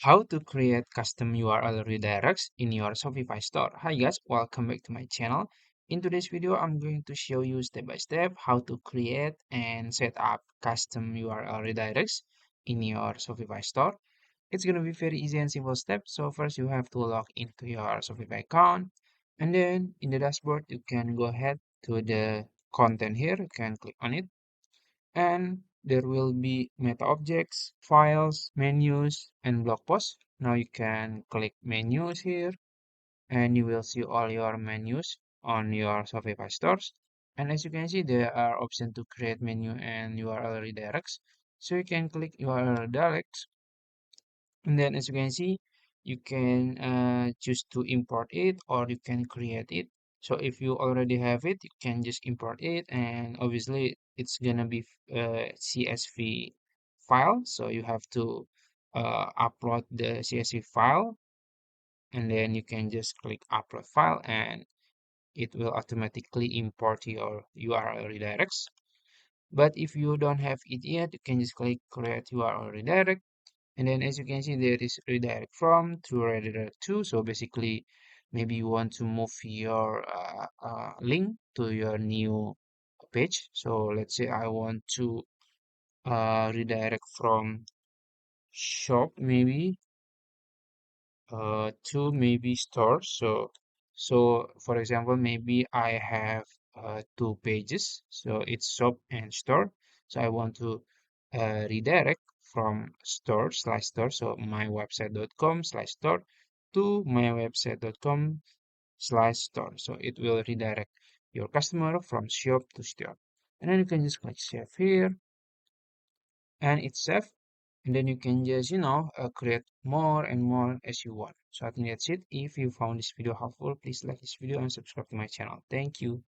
How to create custom URL redirects in your Shopify store. Hi guys, welcome back to my channel. In today's video, I'm going to show you step by step how to create and set up custom URL redirects in your Shopify store. It's going to be very easy and simple step. So first you have to log into your Shopify account, and then in the dashboard, you can go ahead to the content here. You can click on it, and there will be meta objects, files, menus, and blog posts. Now you can click menus here, and you will see all your menus on your Shopify stores. And as you can see, there are options to create menu and URL redirects. So you can click URL redirects, and then as you can see, you can choose to import it or you can create it. So if you already have it, you can just import it, and obviously it's gonna be CSV file. So you have to upload the CSV file, and then you can just click upload file, and it will automatically import your URL redirects. But if you don't have it yet, you can just click create URL redirect, and then as you can see, there is redirect from to redirect to. So basically, maybe you want to move your link to your new page. So let's say I want to redirect from shop maybe to maybe store. So for example, maybe I have two pages. So it's shop and store. So I want to redirect from store/store. So mywebsite.com/store to mywebsite.com/store. So it will redirect your customer from shop to store. And then you can just click save here, and it's saved, and then you can just create more and more as you want. So I think that's it. If you found this video helpful, please like this video and subscribe to my channel. Thank you.